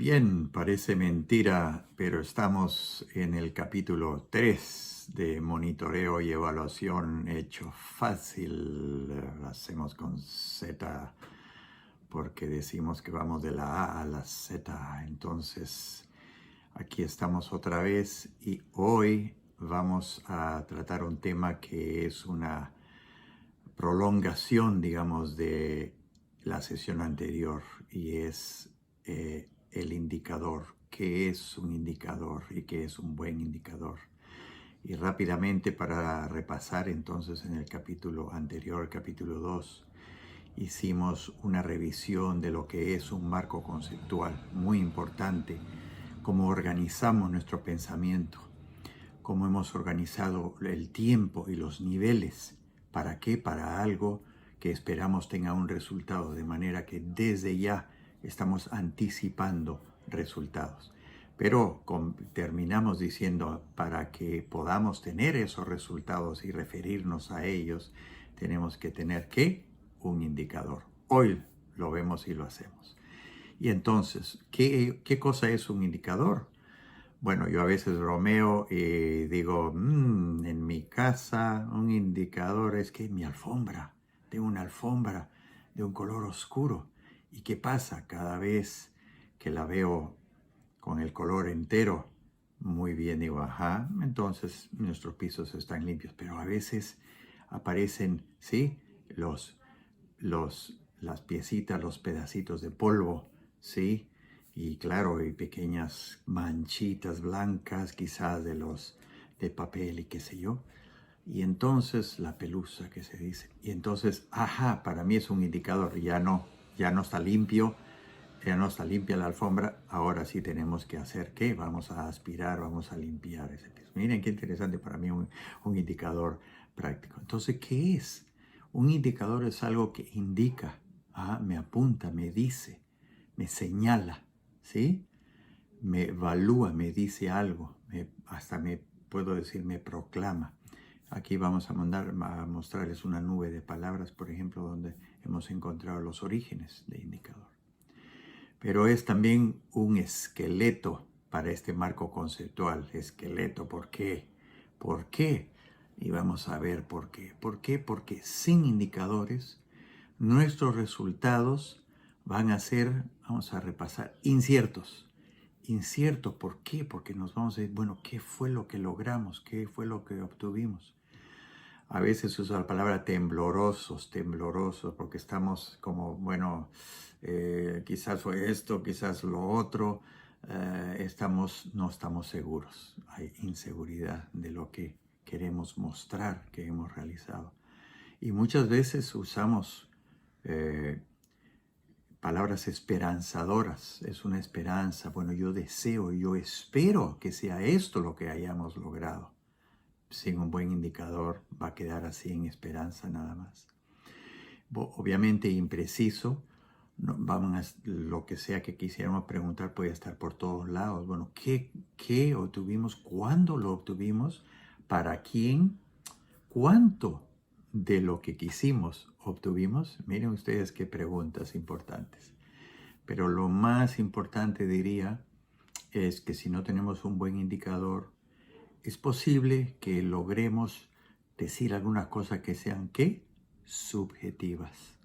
Bien, parece mentira, pero estamos en el capítulo 3 de monitoreo y evaluación hecho fácil. Lo hacemos con Z porque decimos que vamos de la A a la Z. Entonces, aquí estamos otra vez y hoy vamos a tratar un tema que es una prolongación, digamos, de la sesión anterior y es el indicador. ¿Qué es un indicador y qué es un buen indicador? Y rápidamente para repasar, entonces en el capítulo anterior, el capítulo 2, hicimos una revisión de lo que es un marco conceptual muy importante, cómo organizamos nuestro pensamiento, cómo hemos organizado el tiempo y los niveles. ¿Para qué? Para algo que esperamos tenga un resultado, de manera que desde ya estamos anticipando resultados. Pero terminamos diciendo, para que podamos tener esos resultados y referirnos a ellos, tenemos que tener ¿qué? Un indicador. Hoy lo vemos y lo hacemos. Y entonces, ¿qué cosa es un indicador? Bueno, yo a veces bromeo y digo, en mi casa un indicador es que mi alfombra, tengo una alfombra de un color oscuro. ¿Y qué pasa? Cada vez que la veo con el color entero, muy bien, digo, ajá, entonces nuestros pisos están limpios. Pero a veces aparecen, ¿sí? Las piecitas, los pedacitos de polvo, ¿sí? Y claro, hay pequeñas manchitas blancas, quizás de papel y qué sé yo. Y entonces la pelusa que se dice. Y entonces, ajá, para mí es un indicador, ya no está limpio, ya no está limpia la alfombra, ahora sí tenemos que hacer ¿qué? Vamos a aspirar, vamos a limpiar ese piso. Miren qué interesante para mí un indicador práctico. Entonces, ¿qué es? Un indicador es algo que indica, me apunta, me dice, me señala, ¿sí? Me evalúa, me dice algo, hasta me puedo decir, me proclama. Aquí vamos a mostrarles una nube de palabras, por ejemplo, donde hemos encontrado los orígenes de indicador. Pero es también un esqueleto para este marco conceptual. Esqueleto, ¿por qué? ¿Por qué? Y vamos a ver por qué. ¿Por qué? Porque sin indicadores, nuestros resultados van a ser, vamos a repasar, inciertos. Inciertos, ¿por qué? Porque nos vamos a decir, bueno, ¿qué fue lo que logramos? ¿Qué fue lo que obtuvimos? A veces se usa la palabra temblorosos, temblorosos, porque estamos como, bueno, quizás fue esto, quizás lo otro, no estamos seguros. Hay inseguridad de lo que queremos mostrar que hemos realizado. Y muchas veces usamos palabras esperanzadoras. Es una esperanza, bueno, yo deseo, yo espero que sea esto lo que hayamos logrado. Sin un buen indicador va a quedar así en esperanza nada más. Obviamente impreciso, no, lo que sea que quisiéramos preguntar puede estar por todos lados. Bueno, ¿qué obtuvimos? ¿Cuándo lo obtuvimos? ¿Para quién? ¿Cuánto de lo que quisimos obtuvimos? Miren ustedes qué preguntas importantes. Pero lo más importante diría es que si no tenemos un buen indicador, es posible que logremos decir algunas cosas que sean, ¿qué? Subjetivas.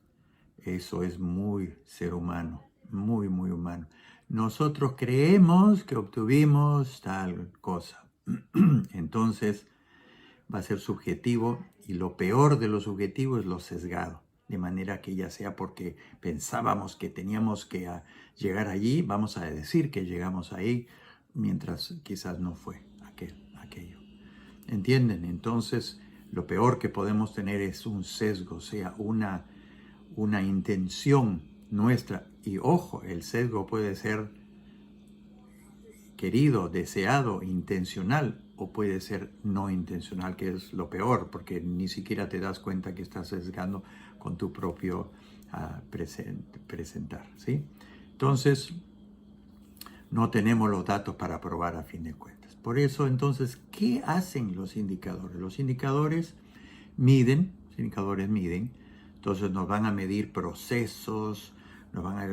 Eso es muy ser humano, muy, muy humano. Nosotros creemos que obtuvimos tal cosa. Entonces va a ser subjetivo y lo peor de lo subjetivo es lo sesgado. De manera que ya sea porque pensábamos que teníamos que llegar allí, vamos a decir que llegamos ahí, mientras quizás no fue aquello. ¿Entienden? Entonces, lo peor que podemos tener es un sesgo, o sea, una intención nuestra. Y ojo, el sesgo puede ser querido, deseado, intencional, o puede ser no intencional, que es lo peor, porque ni siquiera te das cuenta que estás sesgando con tu propio presentar, ¿sí? Entonces, no tenemos los datos para probar a fin de cuentas. Por eso, entonces, ¿qué hacen los indicadores? Los indicadores miden, entonces nos van a medir procesos, nos van a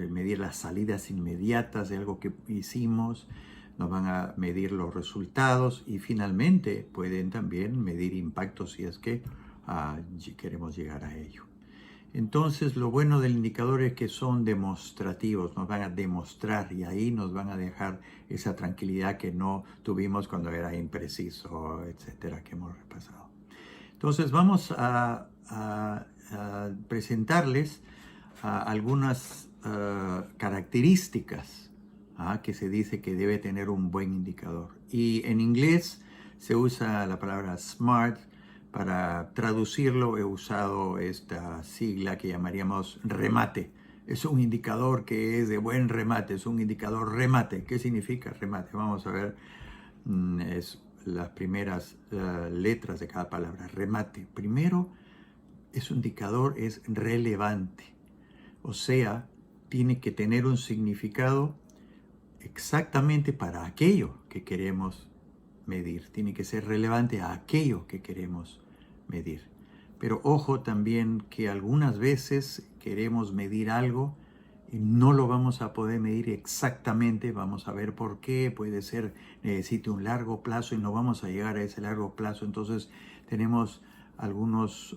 medir las salidas inmediatas de algo que hicimos, nos van a medir los resultados y finalmente pueden también medir impactos si es que queremos llegar a ello. Entonces, lo bueno del indicador es que son demostrativos, nos van a demostrar y ahí nos van a dejar esa tranquilidad que no tuvimos cuando era impreciso, etcétera, que hemos repasado. Entonces, vamos a presentarles algunas características que se dice que debe tener un buen indicador. Y en inglés se usa la palabra SMART. Para traducirlo he usado esta sigla que llamaríamos remate. Es un indicador que es de buen remate, es un indicador remate. ¿Qué significa remate? Vamos a ver es las primeras letras de cada palabra. Remate. Primero, ese indicador es relevante. O sea, tiene que tener un significado exactamente para aquello que queremos medir. Tiene que ser relevante a aquello que queremos medir. Pero ojo también que algunas veces queremos medir algo y no lo vamos a poder medir exactamente. Vamos a ver por qué. Puede ser, necesite un largo plazo y no vamos a llegar a ese largo plazo. Entonces tenemos algunos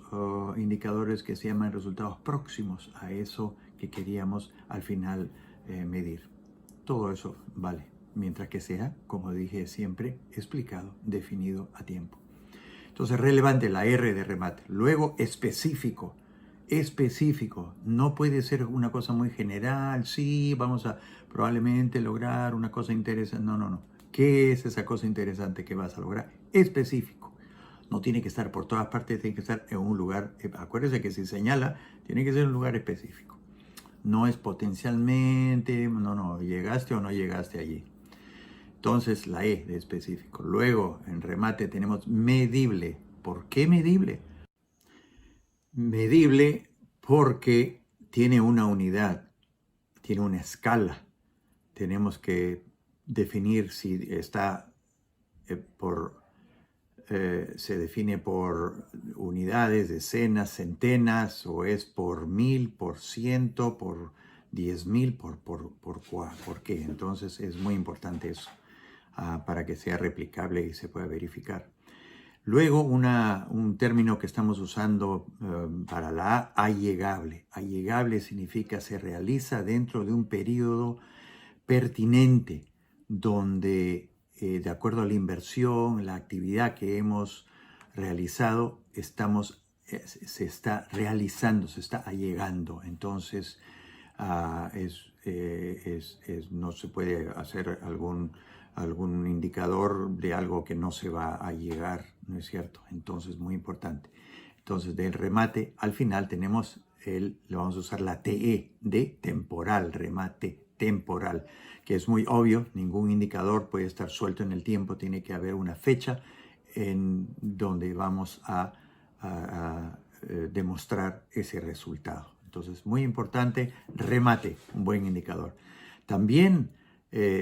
indicadores que se llaman resultados próximos a eso que queríamos al final medir. Todo eso vale, mientras que sea, como dije siempre, explicado, definido a tiempo. Entonces, relevante, la R de remate. Luego, específico. Específico. No puede ser una cosa muy general. Sí, vamos a probablemente lograr una cosa interesante. No, no, no. ¿Qué es esa cosa interesante que vas a lograr? Específico. No tiene que estar por todas partes, tiene que estar en un lugar. Acuérdense que si señala, tiene que ser un lugar específico. No es potencialmente, no, llegaste o no llegaste allí. Entonces la E de específico. Luego en remate tenemos medible. ¿Por qué medible? Medible porque tiene una unidad, tiene una escala. Tenemos que definir si está se define por unidades, decenas, centenas, o es por 1000, por 100, por 10,000, por qué. Entonces es muy importante eso para que sea replicable y se pueda verificar. Luego un término que estamos usando para la A, allegable. Allegable significa se realiza dentro de un periodo pertinente donde de acuerdo a la inversión, la actividad que hemos realizado, se está realizando, se está allegando. Entonces, no se puede hacer algún indicador de algo que no se va a llegar, ¿no es cierto? Entonces, muy importante. Entonces, del remate, al final tenemos le vamos a usar la TE de temporal, remate temporal, que es muy obvio, ningún indicador puede estar suelto en el tiempo, tiene que haber una fecha en donde vamos a demostrar ese resultado. Entonces, muy importante, remate, un buen indicador. También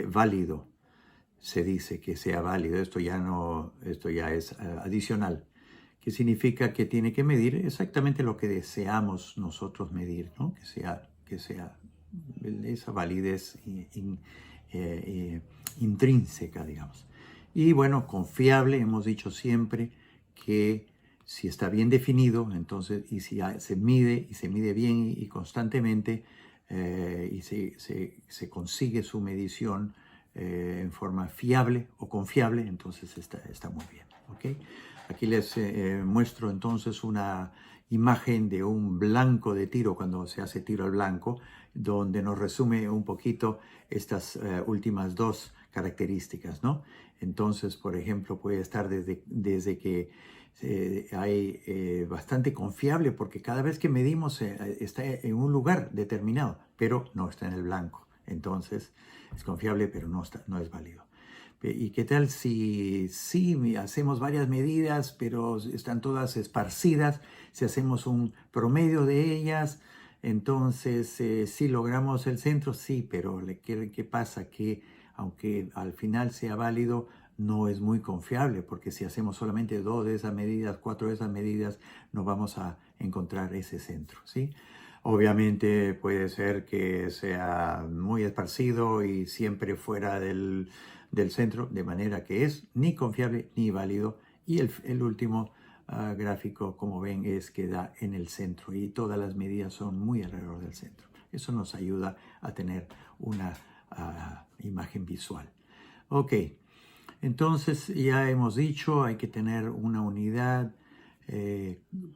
válido, se dice que sea válido, esto ya es adicional, que significa que tiene que medir exactamente lo que deseamos nosotros medir, ¿no? Que sea esa validez intrínseca, digamos. Y bueno, confiable, hemos dicho siempre que si está bien definido, entonces, y si se mide bien y constantemente, y se consigue su medición en forma fiable o confiable, entonces está muy bien. ¿Okay? Aquí les muestro entonces una imagen de un blanco de tiro cuando se hace tiro al blanco, donde nos resume un poquito estas últimas dos características, ¿no? Entonces, por ejemplo, puede estar desde que hay bastante confiable, porque cada vez que medimos está en un lugar determinado, pero no está en el blanco. Entonces, es confiable, pero no es válido. ¿Y qué tal si hacemos varias medidas, pero están todas esparcidas? Si hacemos un promedio de ellas, entonces sí logramos el centro, sí, pero ¿qué pasa? Que aunque al final sea válido, no es muy confiable, porque si hacemos solamente 2 de esas medidas, 4 de esas medidas, no vamos a encontrar ese centro, ¿sí? Obviamente puede ser que sea muy esparcido y siempre fuera del centro, de manera que es ni confiable ni válido. Y el último gráfico, como ven, es que da en el centro y todas las medidas son muy alrededor del centro. Eso nos ayuda a tener una imagen visual. Ok, entonces ya hemos dicho, hay que tener una unidad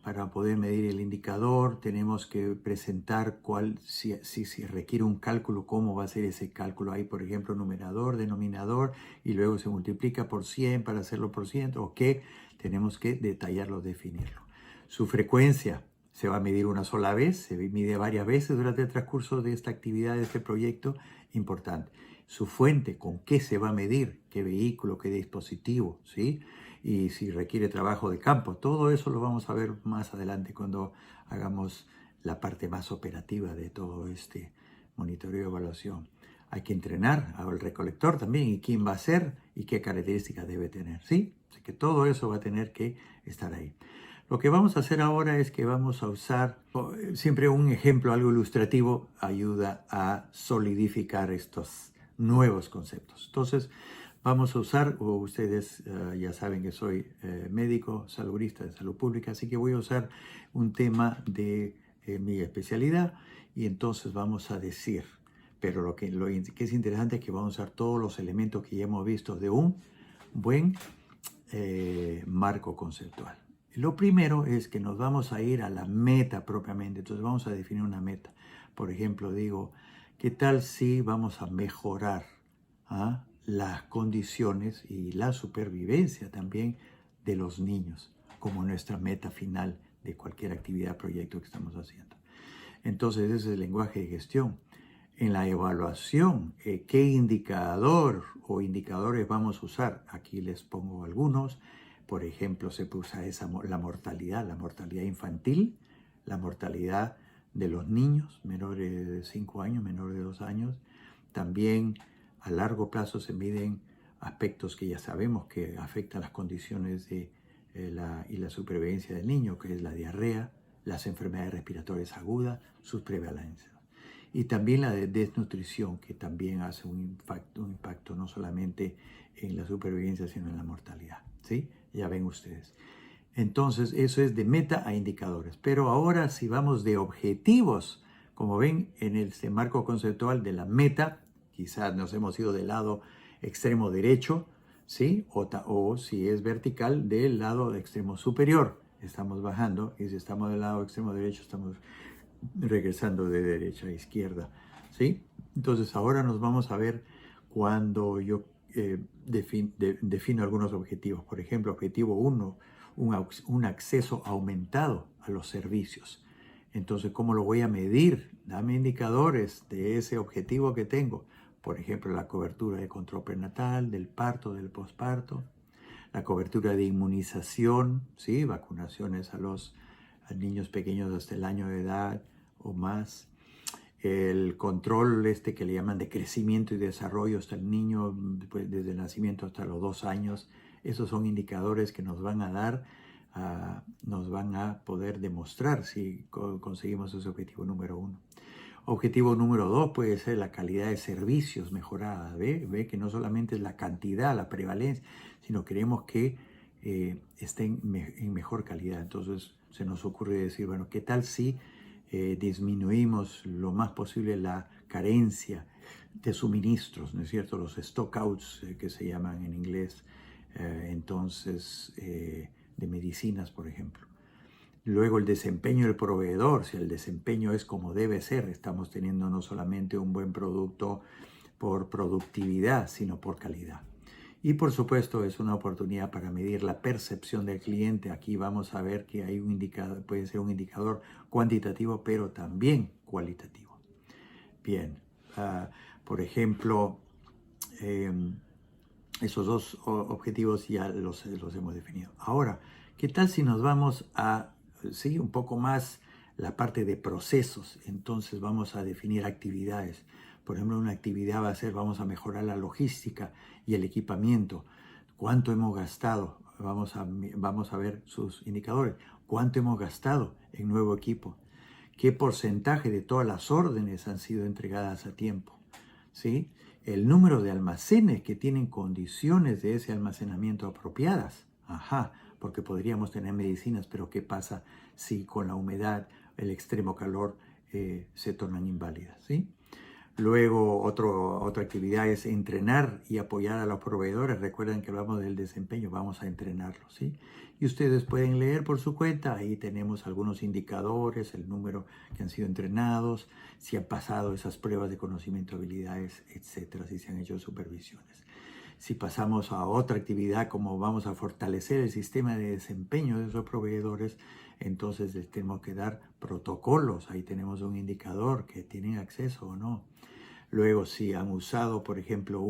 para poder medir el indicador. Tenemos que presentar si requiere un cálculo, cómo va a ser ese cálculo. Hay, por ejemplo, numerador, denominador, y luego se multiplica por 100 para hacerlo por ciento, o qué, tenemos que detallarlo, definirlo. Su frecuencia se va a medir una sola vez, se mide varias veces durante el transcurso de esta actividad, de este proyecto, importante. Su fuente, con qué se va a medir, qué vehículo, qué dispositivo, ¿sí? Y si requiere trabajo de campo, todo eso lo vamos a ver más adelante cuando hagamos la parte más operativa de todo este monitoreo y evaluación. Hay que entrenar al recolector también y quién va a ser y qué características debe tener, ¿sí? Así que todo eso va a tener que estar ahí. Lo que vamos a hacer ahora es que vamos a usar, siempre un ejemplo, algo ilustrativo, ayuda a solidificar estos nuevos conceptos. Entonces, vamos a usar, o ustedes ya saben que soy médico, saludista de salud pública, así que voy a usar un tema de mi especialidad y entonces vamos a decir, pero lo que es interesante es que vamos a usar todos los elementos que ya hemos visto de un buen marco conceptual. Lo primero es que nos vamos a ir a la meta propiamente, entonces vamos a definir una meta. Por ejemplo, digo, ¿qué tal si vamos a mejorar las condiciones y la supervivencia también de los niños como nuestra meta final de cualquier actividad, proyecto que estamos haciendo? Entonces ese es el lenguaje de gestión. En la evaluación, ¿qué indicador o indicadores vamos a usar? Aquí les pongo algunos. Por ejemplo, se usa la mortalidad infantil, la mortalidad de los niños menores de 5 años, menores de 2 años. También a largo plazo se miden aspectos que ya sabemos que afectan las condiciones y la supervivencia del niño, que es la diarrea, las enfermedades respiratorias agudas, sus prevalencias. Y también la de desnutrición, que también hace un impacto no solamente en la supervivencia, sino en la mortalidad. ¿Sí? Ya ven ustedes. Entonces, eso es de meta a indicadores. Pero ahora, si vamos de objetivos, como ven en este marco conceptual de la meta, quizás nos hemos ido del lado extremo derecho, ¿sí? O si es vertical, del lado extremo superior. Estamos bajando, y si estamos del lado extremo derecho, estamos regresando de derecha a izquierda, ¿sí? Entonces ahora nos vamos a ver cuando yo defino algunos objetivos. Por ejemplo, objetivo 1, un acceso aumentado a los servicios. Entonces, ¿cómo lo voy a medir? Dame indicadores de ese objetivo que tengo. Por ejemplo, la cobertura de control prenatal, del parto, del posparto, la cobertura de inmunización, ¿sí? Vacunaciones a niños pequeños hasta el año de edad o más, el control que le llaman de crecimiento y desarrollo hasta el niño, pues, desde el nacimiento hasta los 2 años. Esos son indicadores que nos van a dar, nos van a poder demostrar si conseguimos ese objetivo número 1. Objetivo número 2 puede ser la calidad de servicios mejorada. Ve que no solamente es la cantidad, la prevalencia, sino queremos que estén en mejor calidad. Entonces se nos ocurre decir, bueno, ¿qué tal si disminuimos lo más posible la carencia de suministros, ¿no es cierto? Los stockouts que se llaman en inglés, de medicinas, por ejemplo. Luego el desempeño del proveedor, si el desempeño es como debe ser, estamos teniendo no solamente un buen producto por productividad, sino por calidad. Y por supuesto es una oportunidad para medir la percepción del cliente. Aquí vamos a ver que hay un indicador, puede ser un indicador cuantitativo, pero también cualitativo. Bien, por ejemplo, esos dos objetivos ya los hemos definido. Ahora, ¿qué tal si nos vamos a, sí, un poco más la parte de procesos? Entonces vamos a definir actividades. Por ejemplo, una actividad va a ser, vamos a mejorar la logística y el equipamiento. ¿Cuánto hemos gastado? Vamos a ver sus indicadores. ¿Cuánto hemos gastado en nuevo equipo? ¿Qué porcentaje de todas las órdenes han sido entregadas a tiempo? ¿Sí? El número de almacenes que tienen condiciones de ese almacenamiento apropiadas. Ajá, porque podríamos tener medicinas, pero ¿qué pasa si con la humedad, el extremo calor se tornan inválidas? ¿Sí? Luego, otra actividad es entrenar y apoyar a los proveedores. Recuerden que hablamos del desempeño, vamos a entrenarlos, ¿sí? Y ustedes pueden leer por su cuenta, ahí tenemos algunos indicadores, el número que han sido entrenados, si han pasado esas pruebas de conocimiento, habilidades, etcétera, si se han hecho supervisiones. Si pasamos a otra actividad como vamos a fortalecer el sistema de desempeño de esos proveedores, entonces les tenemos que dar protocolos. Ahí tenemos un indicador que tienen acceso o no. Luego, si han usado, por ejemplo,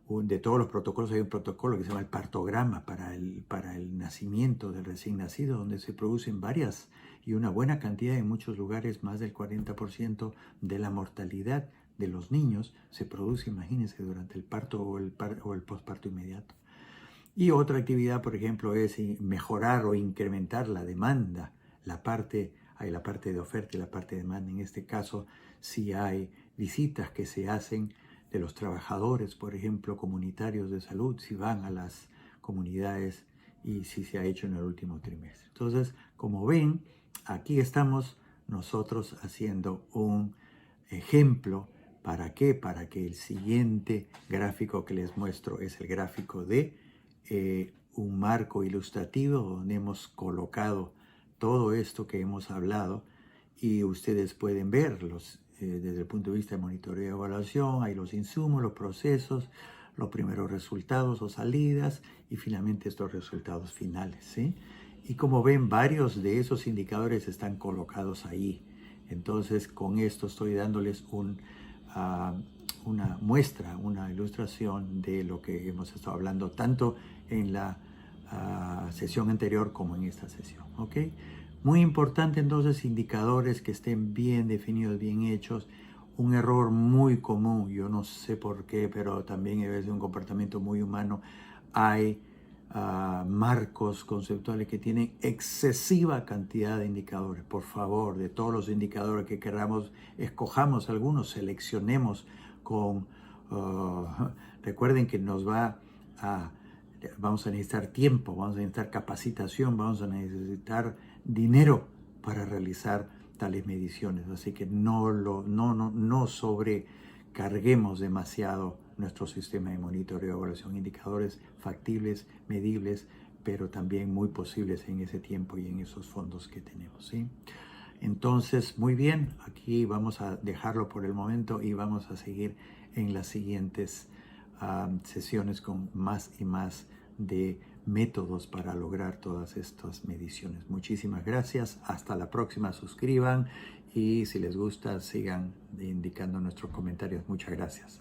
de todos los protocolos, hay un protocolo que se llama el partograma para el nacimiento del recién nacido, donde se producen varias y una buena cantidad, en muchos lugares más del 40% de la mortalidad de los niños se produce, imagínense, durante el parto o el posparto inmediato. Y otra actividad, por ejemplo, es mejorar o incrementar la demanda, hay la parte de oferta y la parte de demanda. En este caso, si hay visitas que se hacen de los trabajadores, por ejemplo, comunitarios de salud, si van a las comunidades y si se ha hecho en el último trimestre. Entonces, como ven, aquí estamos nosotros haciendo un ejemplo. ¿Para qué? Para que el siguiente gráfico que les muestro es el gráfico de un marco ilustrativo donde hemos colocado todo esto que hemos hablado y ustedes pueden verlos desde el punto de vista de monitoreo y evaluación. Hay los insumos, los procesos, los primeros resultados o salidas y finalmente estos resultados finales, ¿sí? Y como ven, varios de esos indicadores están colocados ahí. Entonces, con esto estoy dándoles una muestra, una ilustración de lo que hemos estado hablando tanto en la sesión anterior como en esta sesión, ¿ok? Muy importante entonces, indicadores que estén bien definidos, bien hechos. Un error muy común, yo no sé por qué, pero también es un comportamiento muy humano. Hay marcos conceptuales que tienen excesiva cantidad de indicadores. Por favor, de todos los indicadores que queramos, escojamos algunos, seleccionemos con... recuerden que vamos a necesitar tiempo, vamos a necesitar capacitación, vamos a necesitar dinero para realizar tales mediciones. Así que no sobrecarguemos demasiado nuestro sistema de monitoreo y evaluación. Indicadores factibles, medibles, pero también muy posibles en ese tiempo y en esos fondos que tenemos, ¿sí? Entonces, muy bien, aquí vamos a dejarlo por el momento y vamos a seguir en las siguientes sesiones con más y más de métodos para lograr todas estas mediciones. Muchísimas gracias. Hasta la próxima. Suscriban y si les gusta, sigan indicando nuestros comentarios. Muchas gracias.